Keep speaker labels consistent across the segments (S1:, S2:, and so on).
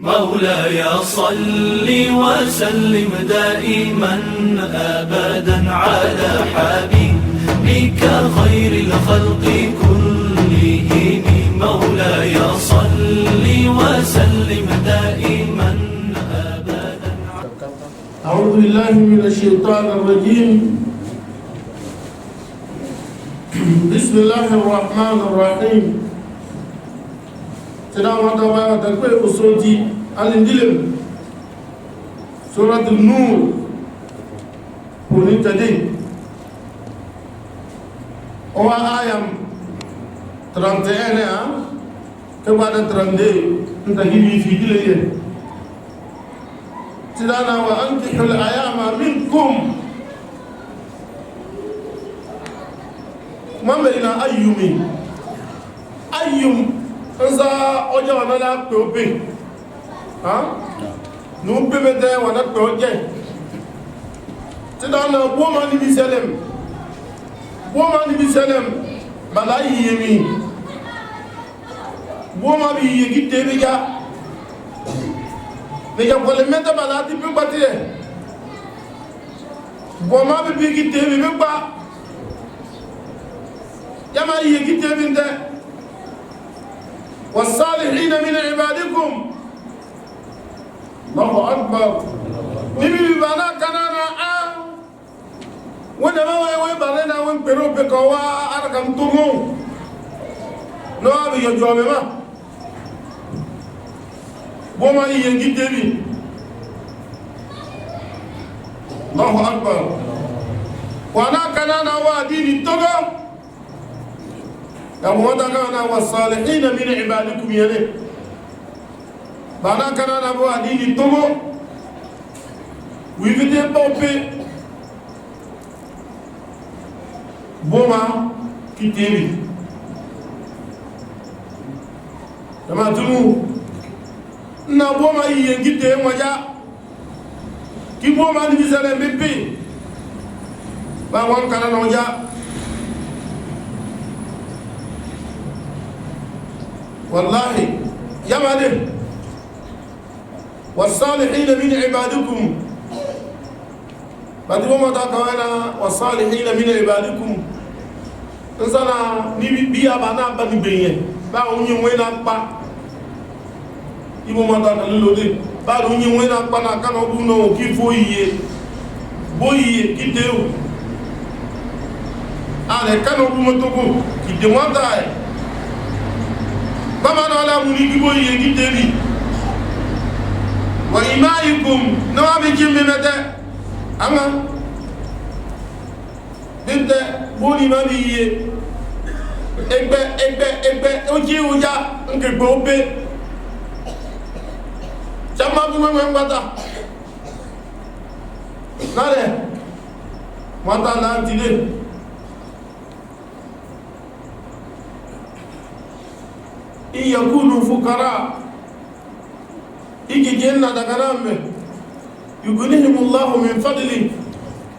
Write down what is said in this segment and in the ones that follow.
S1: مولاي صل وسلم دائما أبدا على حبيبك خير الخلق كلهم مولاي صل وسلم دائما أبدا.
S2: أعوذ بالله من الشيطان الرجيم. بسم الله الرحمن الرحيم. سلام عليكم تكبير صوتي الإنجيل سورة النور ونتدي هو آية 31 كبار 32 نتجيب في جلية سلام وأنكحوا الأيام منكم ما بين أيوم nsa ọjọ́ wọn náà pè ó pè ní ó pè mẹ́tẹ́ wọn náà pè ó jẹ́ tí dáná bọ́ọ̀mọ́ níbi sẹ́lẹ̀m bàlá yìí mi bọ́ọ̀mọ́ bí yìí kí tẹ́ bí já nìjẹ́ pọ̀lẹ̀ mẹ́tẹ́ bàlá ti pípa tí rẹ̀ bọ́ọ̀mọ́ bí kí tẹ́ bí pípa yàmá yìí kí tẹ́ bí tẹ́ والصالحين من عبادكم الله أكبر نبي بنا كنانا ونما وي بنا وين بيرو بكوا أركم تومو نو أبي يجوا بما بوما ينجي تبي الله أكبر وانا كنانا واديني توغو كمودنا والصالحين من عبادكم يلي بنا كنا نبو أديني تومو ويفتي بوبي بوما كتيبي كما تنو na boma yengi te moja ki boma ni bisale mbi ba won kana noja والله يا مالك والصالحين من عبادكم بدو ما تكوانا والصالحين من عبادكم نسانا نبي بيا بنا بني بيه با وني وينا با ibo ma ta lode ba ro yin wena pa na kana bu no ki foyiye boyiye kideu ale kana bu mo to ko ki de mo dai bama na la muni gibo yengi debi wa imaikum nawabi jimbe mete ama dinte boni mabiye egbe oji uja nke gbobe chama bu mwe ngata nale mata na dile yakunu fukara iki jenna daga namme yughnihimullahu min fadli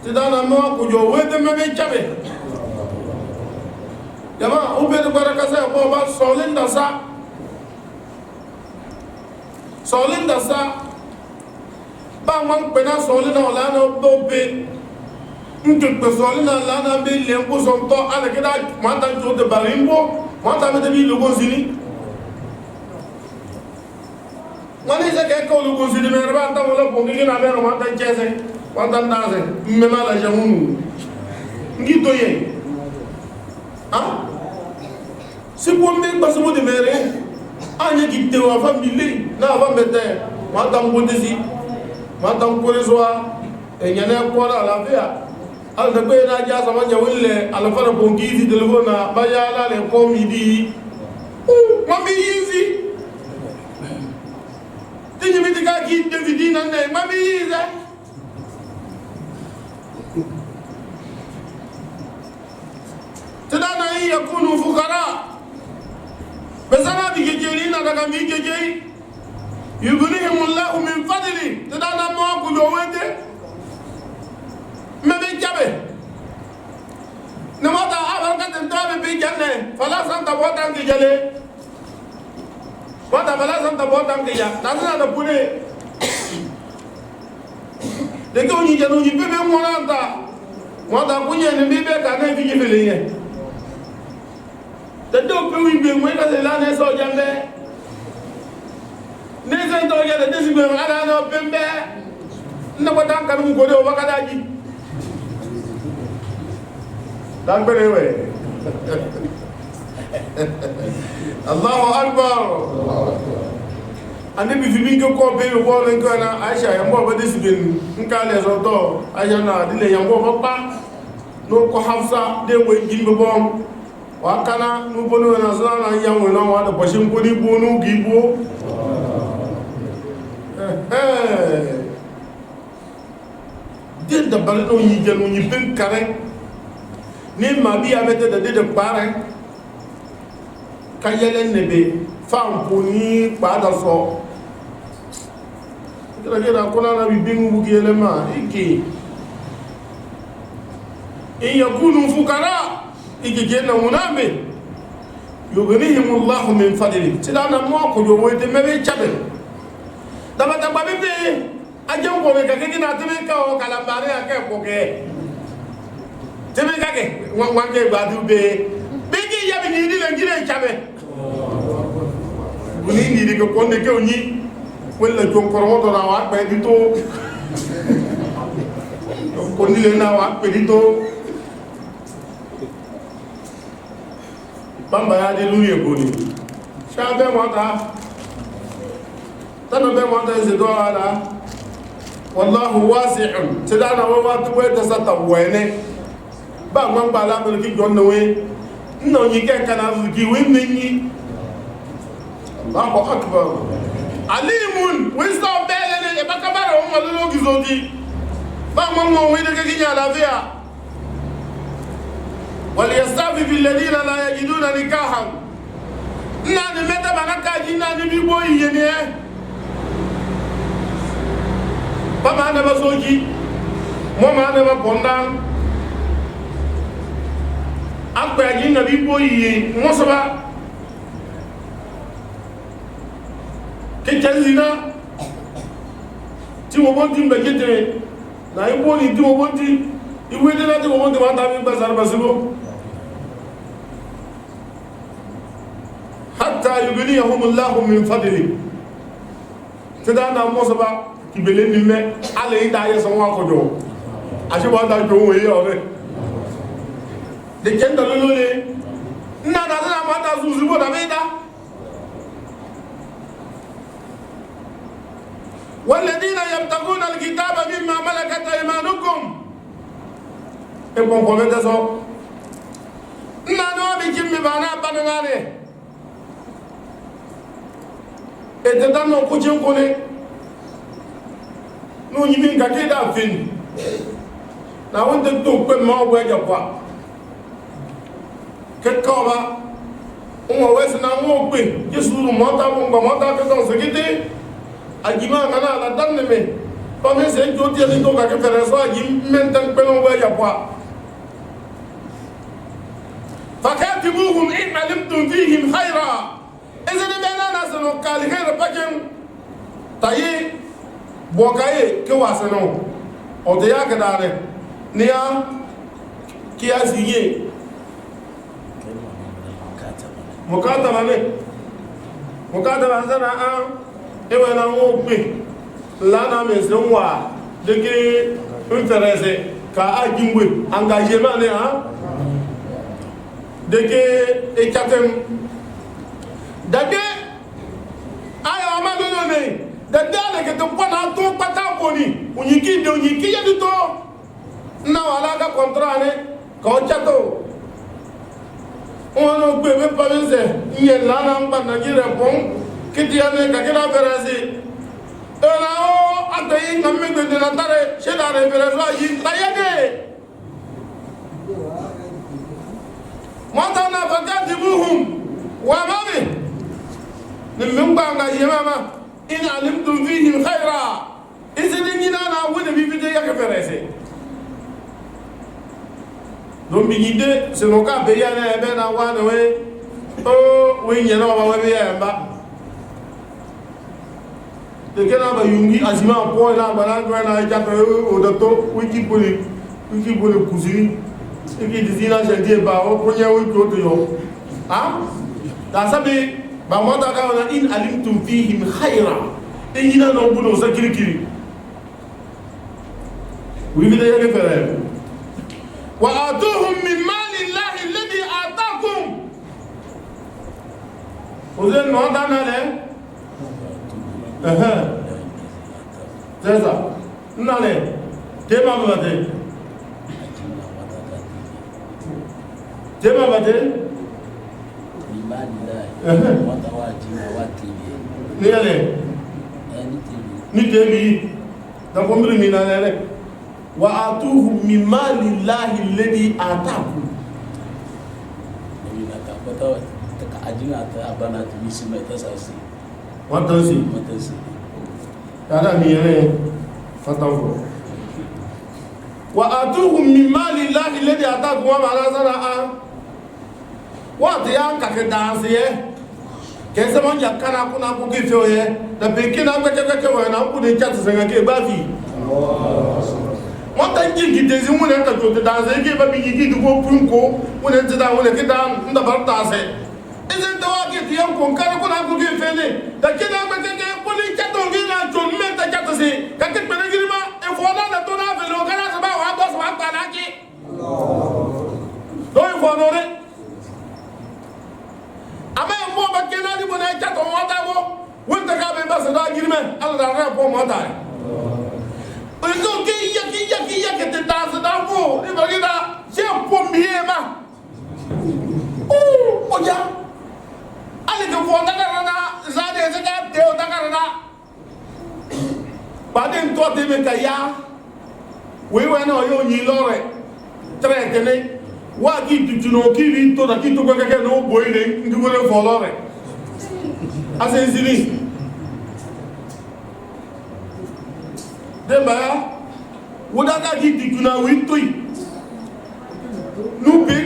S2: tidana ma ko jo wede mebe chabe jama ube de baraka sa ko ba solinda sa ba man pena solina wala no bobe nke pe solina la na be le ko son to ala kida mata jo de barimbo mata me de bi logo zini wani se ke ko lu ko sidi mer ba ta wala ko ngi na mer ma tan chese wa tan daze me ma la jamunu ngi doye si ko me ba so de mere anya ki te wa famille na va mete ma tan ko desi ma tan ko resoa e nyane ko la via al de ko na ja sama nyawille al fara ko ngi di telefona ba ya la le ko mi di ma mi yizi tinyi mitika ki Davidina ne mami yize tadana yakunu fukara besana bigejeri na daga bigejeri yughnihimullahu min fadli tadana mo ku do wete mebe jabe ne mata abarka tan tabe be janne fala santa botan ki jale Wata bala santa bota ngiya nazana da pune de ko ni janu ni bebe monanta wata kunye ni bebe ka na fi jibele ye de do pe wi be mo ka se la ne so jambe ne se to ye de si be ala no pembe na ko dan kan ko de o bakada ji dan bere we Allahu Akbar. Ande bi fi ko be wo len ko na Aisha ya mo ba disibin nka le so to Aisha na dile ya mo ba no ko Hafsa de mo jimbe bom wa kana nu bono na so na ya mo na wa da bashin ko ni bonu gibo de da bal no yi jenu ni ben kare ni ma bi amete de pare kayelen nebe fam poni pada so kira kona na bibingu bugiyele ma iki in yakunu fukara iki gena muname yughnihim Allah min fadli tidana mo ko do woyte mebe chabe dama tamba bebe ajam ko be kake na tebe ka o kala bare ake ko ke tebe kake wange badu be bigi yabi ni dile ngire chabe buni ni ko konde ke oni wala jon koromoto na wa pe dito koni le na wa pe dito bamba ya de luri e boni shabe mota tano be mota se do ala wallahu wasi'un tidana wa wa tu ta sata wene ba man ba la mo ki jonno we no ni ke kana ki we ni Allahu akbar alimun wisdom bele e bakabara o mo lo gizodi ba mo we de ki nya la via wal yastafi bil ladina la yajiduna nikahan na ni meta banaka jina ni bi boyi yene ba ma na basoji mo ma na ba bondan akpa jina bi boyi mo soba kejazina tí mo bon tin begete na ibo ni tí mo bon tin iwe de la tí mo bon tin ma ta mi bazar basibo hatta yughniyahum Allah min fadli tidana mo soba ki bele ni me ale ida ye so wa ko jo ase ba da jo we yo re de kenda lolole na ma ta zuzubo da beda والذين يبتغون الكتاب مما ملكت ايمانكم ابن قومه سو نانو بيجم بانا بانغاري اتدانو كوجين كوني نو يمين كاكيدا فين na wonde to pe ma wo ja kwa ke koba o wese na mo pe yesu mo ta ke ton sekite ajima kana la danne me ko me se joti ali to ka ke fere so ajim menten pelon wa ya kwa fakatibuhum in alimtum fihim khaira izene bena nasno kal khair pakem tayi bokaye ke wasano o de ya kadare niya kiasiye mukataba sana an ewe na wo gbe lana me se nwa de ke interesse ka ajimwe engagement ne ha de ke e chatem dade ayo amado ne dade ale ke to pana to pata boni unyiki de unyiki ya to na wala ka contrat ne ko chato ono gbe me pa nse nye lana mba na gi repon kitiane kakila ferasi ela o atayi ngamme de na tare sheda re feraso yi tayede mata na fakatibuhum wa mami nimba nga yema in alimtum fihim khaira izini na wona bi bide ya ferasi don bi gide se no ka be ya na ebe na wa we o we nyena wa we ya mba de kena ba yungi azima po la bana ko na ja ko o do to wiki bole kuzini eki dizina je die ba o ko nya o to yo ha da sabi ba mo da ka na in alimtum fihim khaira ina no bulo zakirikiri wi bi da yake fere wa atuhum min mali llahi alladhi ataakum ozen no da na le c'est ça nale tema bate ni ale ni tebi da ko mbiri ni nale rek wa atuhum min mali llahi alladhi ataakum
S3: ni na ka pata ta ajina ta abana tu misima ta sasi
S2: watansi kada mi yere fatanfo wa atuhum min mali llahi alladhi ataakum wa ma razana wa tiyan ka ke dansiye ke sama yakana kuna ku ke foye da be kina ko ke wa na ku de chat senga ke ba fi mo tan ji ki de zimu ne ka to de danse ke ba bi ki du ko punko mo ne da mo ne ke da nda bar danse izen tawa ke tiyan ko kan kuna ku ke fele da kina ko ke ko ni chat on gi na to me ta chat se ka ke pere gi ma e fo na da to na velo kana se ba wa do so wa ta na ki do e fo no re ama mo ba kena ni bona cha to mo ta wo wonta ka be ba se da girme ala da ra po mo ta o ko ke ya ke te da se da wo ni ba gida je po miye ma o ja ale ke fo da ka na za de se ka te o da ka na ba de to te me ka ya we no yo ni lore tre tene wa ki tutuno ki bi to da ki to ko ke no boy le ndu ko le folore asenzili demba woda ka ki tutuna wi toy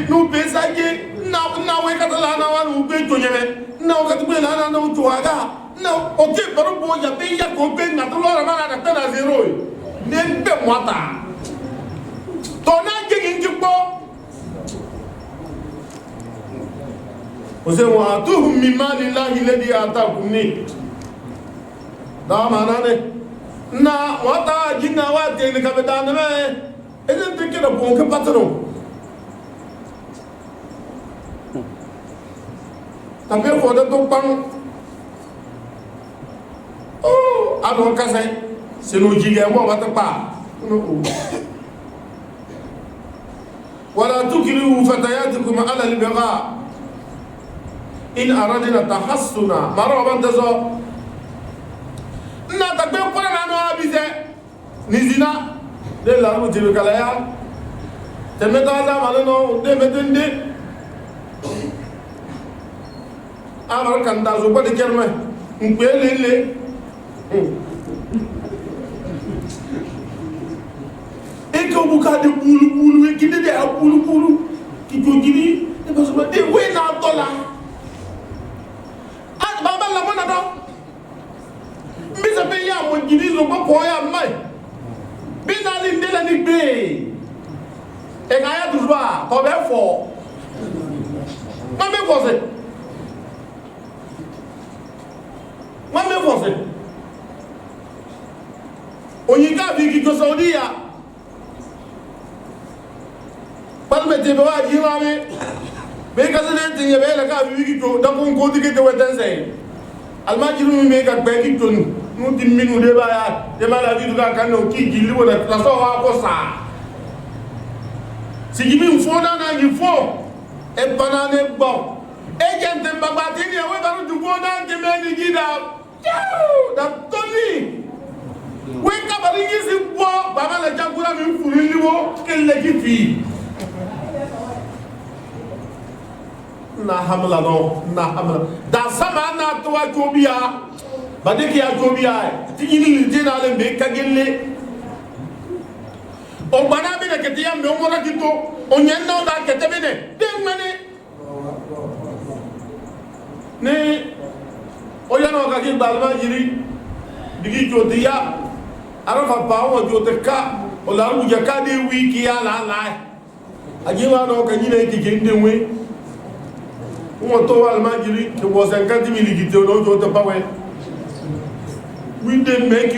S2: nu be saje na we ka la na wa nu be to nyeme na o ka to la na no to aga na o ke baro bo ya be ya ko be na to la na ta na zero ne be mwata to na je ngi po ose wa atuhum min mali llahi alladhi ataakum ni da manane na wata jinna wa te ni kabeta na me ene te kera bon ke patron tabe fo de to pang oh ado kase se no jige mo wata pa no wala tukrihu fatayatikum ala al-bigha in aradina tahassuna maro bandazo na tagbe kora na no abize nizina de la route de kalaya temeta za malano de medende amar kanda zo bade kerme mpelele eko buka de bulu e kide de bulu ki jogiri e baso de we na dola baba la mona do mbisa pe ya mo gidi zo ko ya mai bina li ndela ni be e ga ya duzwa to be fo ma me force onyi ka bi ki ko saudiya palme te ba ji ma me be ka se te ye be la ka bi ki to da ko dike te wetan sai almajiru me ka be ki to nu timinu de ba ya de ma la vi ka kan no ki gili wona la so wa ko sa si gimi fo na ni fo e banane bo e gente mbaba ti ni we ba du bo na ke me ni gida da toni we ka ba ni si bo baba la jangura mi furu ni wo ke le ki fi na hamla da sama na to wa jobia badeki ya jobia ti ini dina le be kagelle o bana be ke ti am be mo ra kito o nyenno da ke te be ne de mane ne o ya no ka ki balma jiri digi joti ya arafa pa wa joti ka o la ru ja ka de wiki ya la aji wa no ka nyine ki gende we mo to wal majiri ke wo 50 mili gite no joti pa we we dey make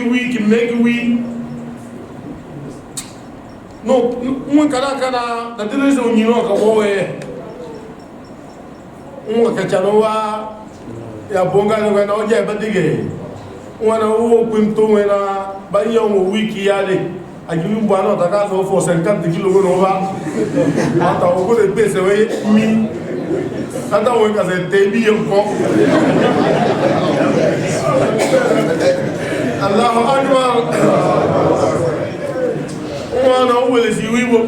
S2: we no mo kana da tele so nyino ka wo we mo ka chalo wa ya bonga no na oje badige wana wo kwinto wena ba yo wiki yale ajulu mbano taka so for 50 kilo no ba ata o ko de pese we mi ata wo ka se tebi yo ko Allahu akbar wana wo le si wibo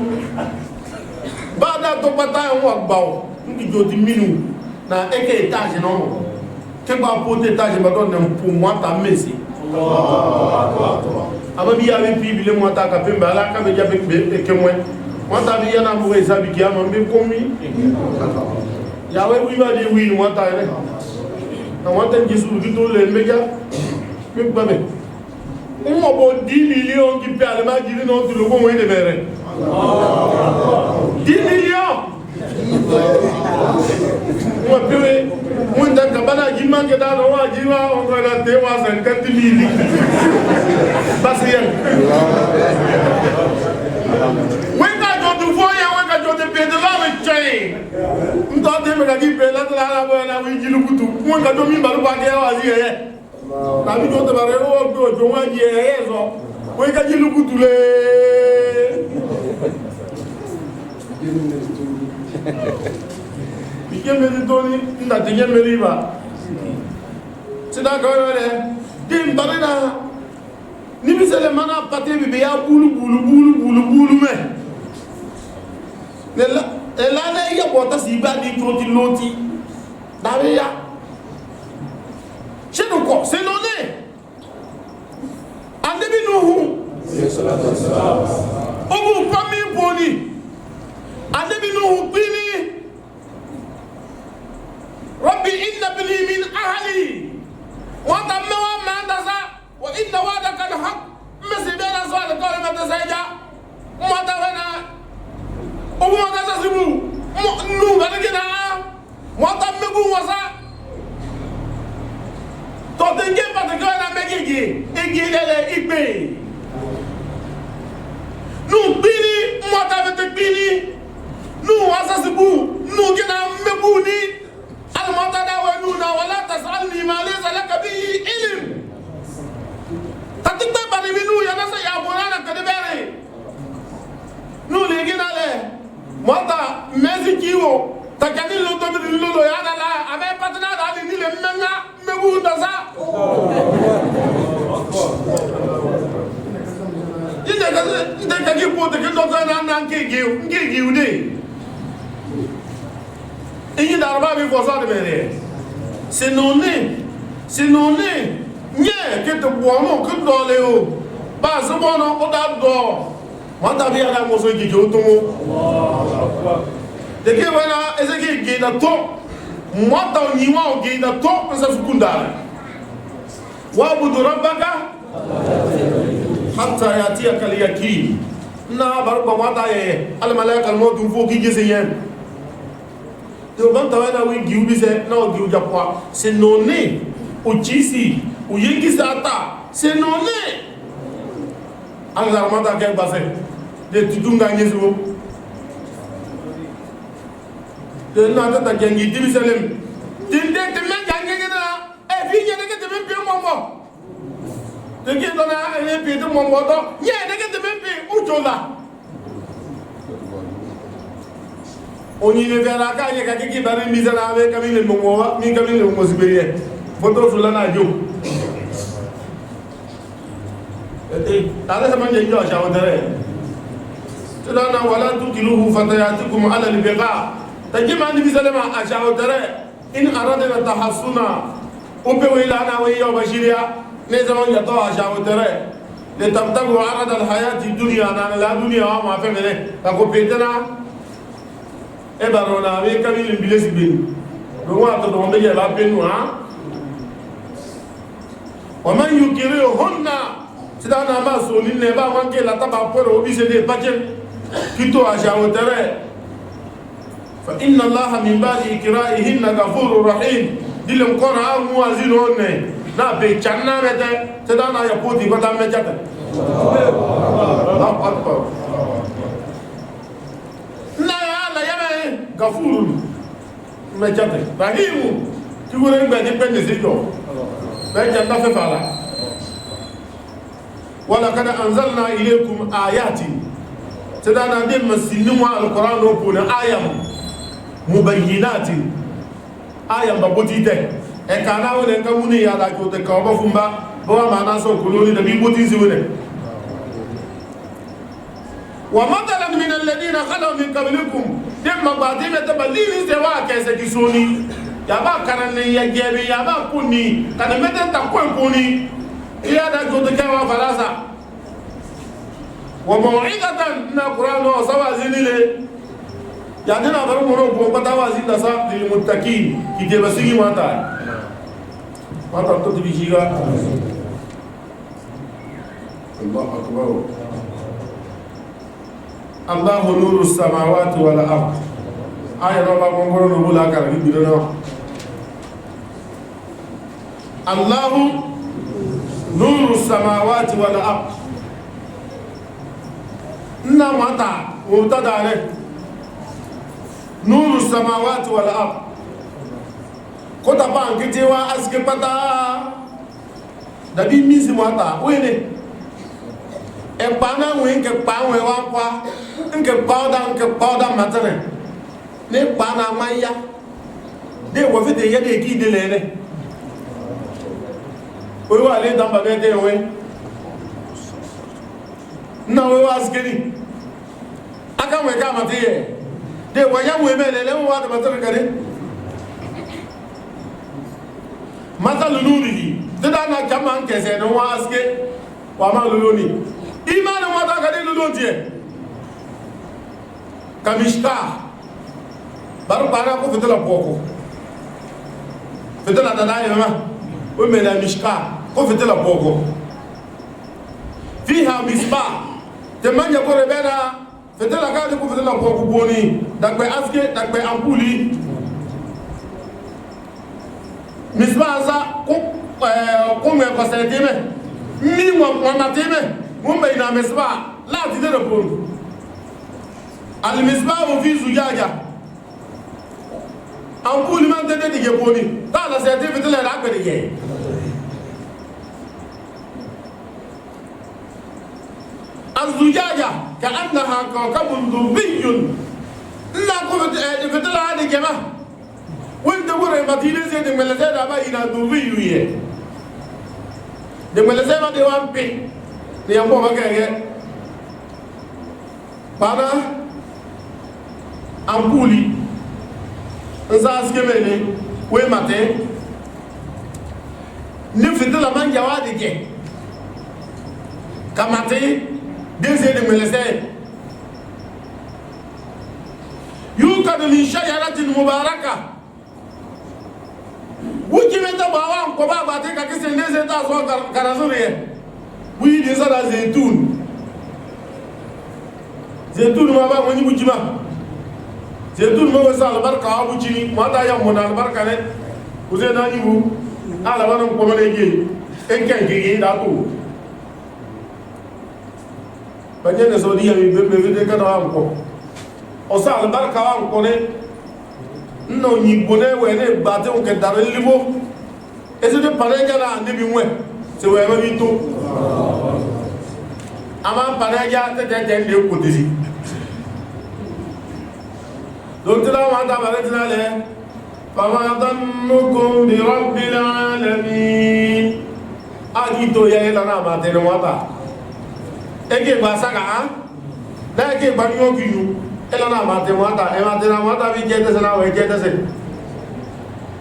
S2: bada to pata won agbawo ngi jodi minu na eke etage no kegba pote etage ba don pour moi ta mesi ababi ya bi bile mo ta ka pemba ala ka be ja be ke mo ta bi yana mo esa bi ya mo be komi ya we wi ba di wi mo ta re na mo ta jesu bi to le meja mi ba be mo bo 10 millions ki pe ale ma jiri no ti lo ko mo ine bere 10 millions mo pewe mo nda ka bana jima ke da no wa jima o ko na te wa 50 mili basiyan we ka jo du fo ya we ka jo de pe de la we chain ndo de me ka di pe la la na we jilu kutu mo ka do mi ba lu ba ke wa zi ye na bi jo te ba re o do jo wa ji ye so we ka jilu kutu le Bikeme di toni nda tinye meriba. Sida ko yore dim barina ni bisele mana pate bi ya bulu me. La ya bota si ba di toti loti. Dawe ya. Chez nous quoi, c'est l'honneur. En début nous. On vous famille boni. En début nous bini. Rabbi inna bini min ahli. Wa tamma ma ndasa wa inna wa'daka al-haq. Mesibena swala ko ma tasaja. Mo tawana. O mo ngasa sibu. Mo nu balagina. Mo tamme bu wasa. To tenge pa de gana megigi. Igilele igbe. Nu bini mo tavete bini. Nu wasa sibu. Nu gina mebuni. المتداولون ولا تسألني ما ليس لك به علم تتبع بني منو يا ناس يا بورانا كدبري نو ليغينا له متا مزيكيو تكاني لو تبي لو يا لا ابي باتنا دالي ني لي منغا مغو دسا inde ka ki pote ke do na na ngigiu de Iyi darba bi fosa de mere. C'est non nye ke te bono ke do le o. Ba se bono o da do. Manda bi ala mo so ki jo to mo. De ke wala ezeki ge da to. Mata ni wa o ge da to sa sukunda. Wa budu rabbaka hatta yatiyaka al-yaqin. Na barba mata ye al malaika al maut fo ki geseyen. Donc quand tu as un giu bise na giu japwa c'est noné o chisi o yengi sata c'est noné anga mata ke base de tudunga nyezo de na ta kengi dibisalem tinde te men gange na e fi nyene ke te men pe mombo de ke dona e pe te mombo do nyene ke te men pe ujola Oni ne verra ka ye ka ki bari mizana ave kamile momowa mi kamile mosibeye foto fulana jo ala sama je jo sha wadare tulana wala tukiluhu fatayatikum ala albiqa tajima ni bisalama asha wadare in aradna tahassuna upe wilana wa yo bashiria ne zaman ya to asha wadare le tabtagu arada alhayati dunya na la dunya wa ma femene ka ko petana e barona ave kamile bilesi bin do wa to do mbe ba penu ha ومن يكرههن سيدنا ما سولين نبا وان كي لا تبا بور او بيسي دي باجن كيتو اشاو ترى فان الله من بعد اكراههن غفور رحيم ديلم قرا موازين هون نا بي چنا مته سيدنا يقودي بتا مجات الله اكبر نا لا يا غفور مجات رحيم تقول ان بدي بنزيدو بجد ففعلا ولقد أنزلنا إليكم آيات سيدنا دي مسنوا القرآن وقونا آيام مبينات آيام ببوتيته ekana wele kamuni ya da kote ka obo fumba bo ma na so kuloni da bi boti ziwele wa madalan min alladhina khalu min qablikum demma badime tabalili sewa kese kisoni ya ba kanane ya gebe ya ba kuni kana mete ta kuni iya da kote ka wa falasa wa mau'izatan na qur'ano sawazilile ya dina baru moro ko patawa zinda sa lil muttaqin ide basigi mata mata to dibijiga Allahu akbar Allahu nuru samawati wal ard aya no ba ngoro no bula kala bi bidono Allahu nuru samawati wal ard na mata mutada ne nuru samawati wal ard kota ba ngiti wa aske pata dabi misi mata wene e pana wen ke pawe wa kwa nke powder matane ne pana maya de wo fi de yede ki de lele o wa le damba be de we na we wa aske ni aka we ka mate de wa ya we mele le wa da matane kare mata luluni dada na jama kese no wa aske wa ma luluni imani wata kadi lulunti kamishka baru bara ko fitala boko fitala dada ya ma o me la mishka ko fitala boko fiha misbah te manja ko rebena fitala kadi ko fitala boko boni dakbe aske dakbe ampuli misbah za ko me ko setime mi mo matime mo be na misbah la ti de bon al misbah fi zujaja ampuli man de dige boni ta la setime fitala la ko dige الزجاجة كأنها كوكب ذري لا قوة فتلا هذه جماعة وانت قرأ مدينة زي دي ملزة دابا إنا ذري ويه دي ملزة ما دي وامبي دي يمبو مكاية بانا أمبولي نساس كميني وي ماتي نفتلا من جوادي جي كماتي ديزي دي ملسي يوكد من شجرة مباركة وكي متى باوان كوبا باتي كاكسي ديزي تاسوا كرازوري وي ديزا دا زيتون زيتون ما با وني بوجيما زيتون ما وسا البركة ابوجيني ما دا يا مونا البركة ne kuze na nibu ala bana ko malege enkengi da to banye ne Saudiya mi be vide kana wanko o sa albarka wanko ne no nyi bone we ne bate o ke dare libo e se de pareja na ne bi nwe se we ma bi to ama pareja te de ko disi donc là on va parler de là fama dhannukum bi rabbil alamin agito ya ila na ma te no wata ege basaka ha da ege banyo kiyu ela na mate wata e mate na wata bi jete sana we jete se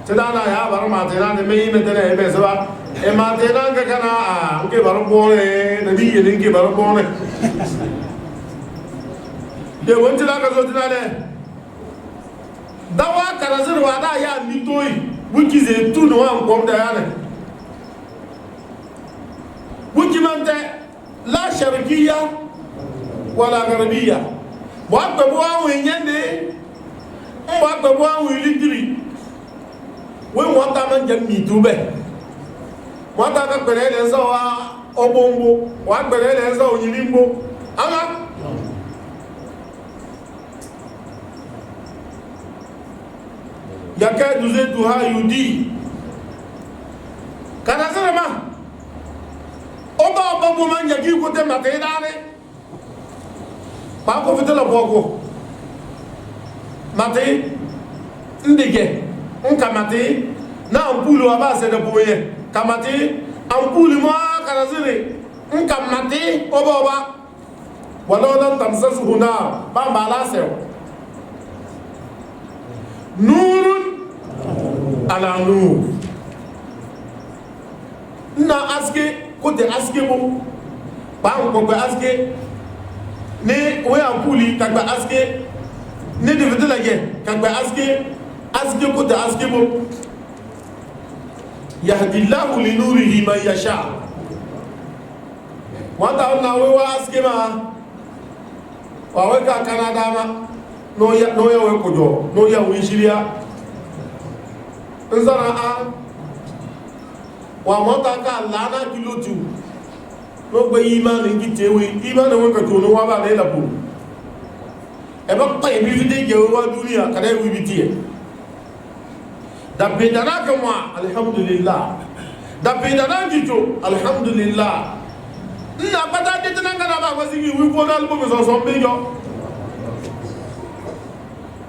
S2: sedana ya bar mate na me yi mete na e be saba e mate na ga kana a nke bar bone na di ye nke bar bone de wonti la ka zo tinale dawa kana zirwa da ya mitoi wuki ze tu no an kom da ya ne bujimante la sharqiyya wala gharbiyya wa gbo awon enyande wa gbo awon ilidiri we won ta man je mi dube won ta ka pere le so wa obombo wa pere le so onyilimbo ama yakadu zaytuha yudi kana sama oba obo man yagi ko te mate dane ba ko fitela boko mate ndige nka mate na ampulu aba se de boye kamate ampulu ma kana zire nka mate oba wala lan tamsasu na ba mala se nurun ala nur na aske kote aske bo ba ko aske ne we ampuli kagba aske ne de fitela ye kagba aske kote aske bo yahdillahu li nurihi man yasha wata na we wa aske ma wa we ka kanada ma no ya we kojo no ya we shiria nzara a wa mota ka lana kilotu no gbe imani ngitewe imani we ka to no wa ba le lapo e ba pa e bi vide je wa dunia kada wi bitie da bedana ka mo alhamdulillah da bedana jito alhamdulillah na pata de tana kana ba wasi wi ko dal bo so so be yo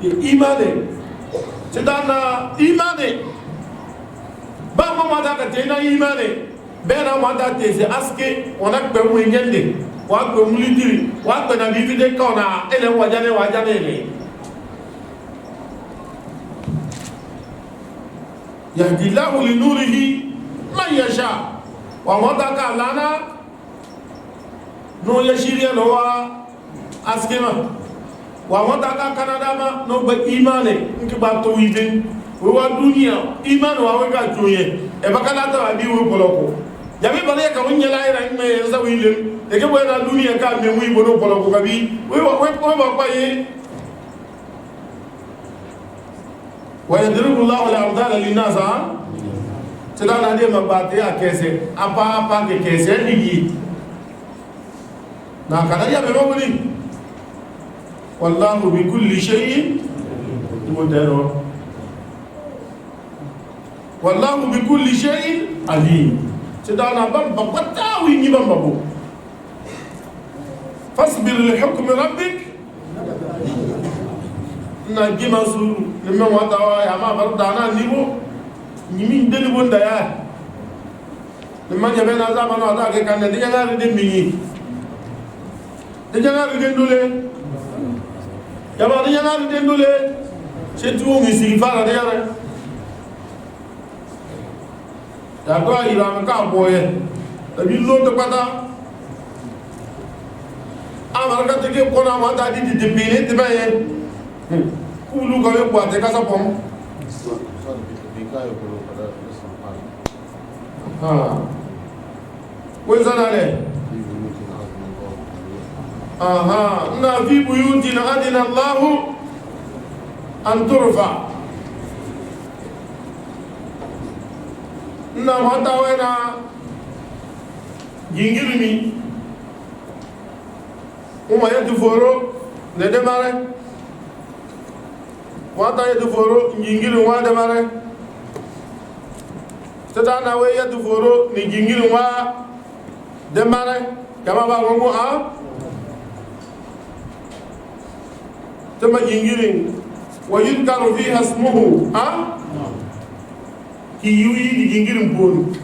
S2: imani sedana imani ba mo ma da ka tena imani bena mo da te se aske wona pe mo nyende wa ko mulidiri wa ko na bibi de ko na ele wajane le yahdillahu li nurihi man yasha wa mo da ka lana no yashiriya no wa aske ma wa wata ka kanada ma no ba imane nki ba to wide we wa dunia imane wa we ka joye e ba kana ta bi we poloko jabi bale ka wonya la ira me za wile e ke bo na dunia ka me mu ibo no poloko ka bi we ba pa ye wa yadribu Allahu al-amdala lin-nas tada na de ma ba te akese apa ke kese ni na kana ya be mo ni wallahu bi kulli shay'in mudarrib wallahu bi kulli shay'in alim sedana bamba batawi ni bamba bo fasbir li hukmi rabbik na gima su le mo dawa ya ma bar dana nibo nyimi deli bonda ya le ma jabe na za bana da ke kan de ngari de mi de ngari de dole yaba ni ngari de dole se tu ngi si fara de yare da ko ira ka boye tabi lo to pata amara ka te ko na ma da di de pele te baye kulu ka we kwa te ka sa pom ha wenzana le aha na fi buyutina adina Allah an turfa na mata wena jingirmi uma yetu foro ne demare wata yetu foro jingirmi wa demare tata na we yetu foro ni jingirmi wa demare kama ba ngo a tama jingirin wa yudkaru fiha ismuhu ha ki yuyi di jingirin bonu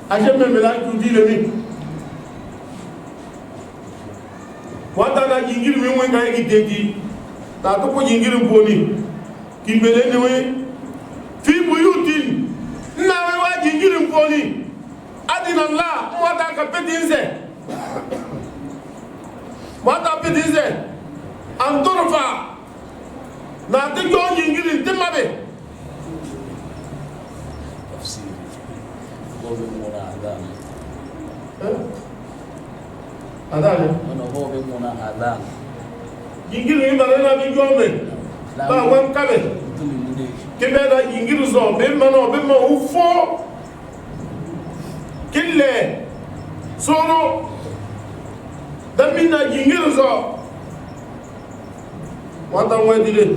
S2: aje me mela tudi le mi wata na jingirin mi won ga yi deji ta to ko jingirin boni ki bele ne we fi buyutin na we wa jingirin boni adina Allah wata ka pedinze wata pedinze an turfa na te jo jingiri te mabe
S3: tafsiri ko be mora da
S2: adale
S3: ono ho be mona adhan
S2: yingiru ibare na bi jombe ba wan kabe
S3: tuli mude
S2: kebe da yingiru zo be mano be ma ufo kille sono damina yingiru zo wata wadile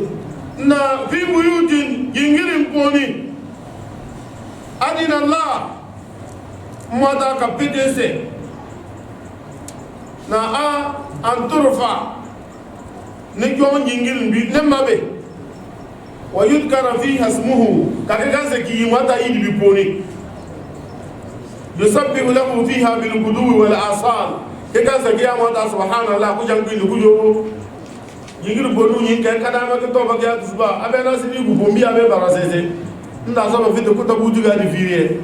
S2: na fi buyutin yingirin poni adina Allah mata ka pidese na a anturfa ni jon yingirin bi nemabe wa yudkara fiha ismuhu katika ki mata idi bi poni yusabbihu lahu fiha bil guduwi wal asal kika zakiya mata subhanallah ku jangi ku jo yingiru bonu yin kan kada ma to ba ya tuba abe na sini ku bombi abe barasese nda so ba fite ku ta buju ga di firie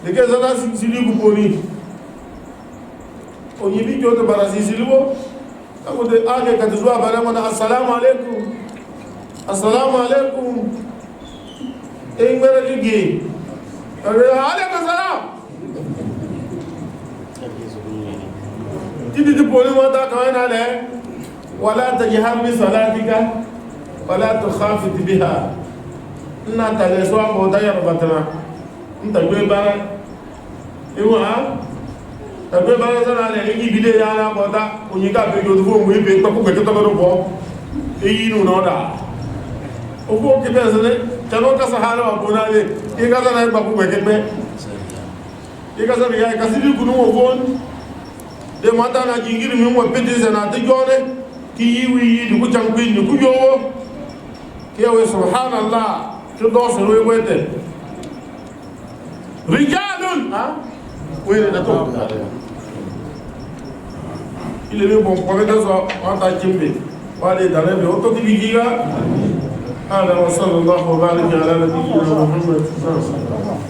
S2: de ke zana sini ku boni o yibi jo to barasese libo ako de age ka tuba bara mana assalamu alaikum e ngara jigi alaikum salam tidi di boni mata ka na le ولا تجهر بصلاتك ولا تخافت بها ان تلسوا موداير بتنا انت غبار ايوا غبار سنا le ni bide ya na boda onyiga be yo fo mu ibe to ko ke to do bo eyinu no da o ko ke be sene chalo ka sahara wa bona le e ka sana ba ku ke be e ka sana ya ka sidi kunu mo fon de mata na jingiri mi mo pete sana de jore ki yiwi yi du kuchan kwin du kujowo kewe subhanallah to do so we wete rijalun ha wele da to ile le bon ko da so anta jimbe wale da le o to ki bigiga ala wa sallallahu wa baraka ala nabiyyina muhammad sallallahu alaihi wasallam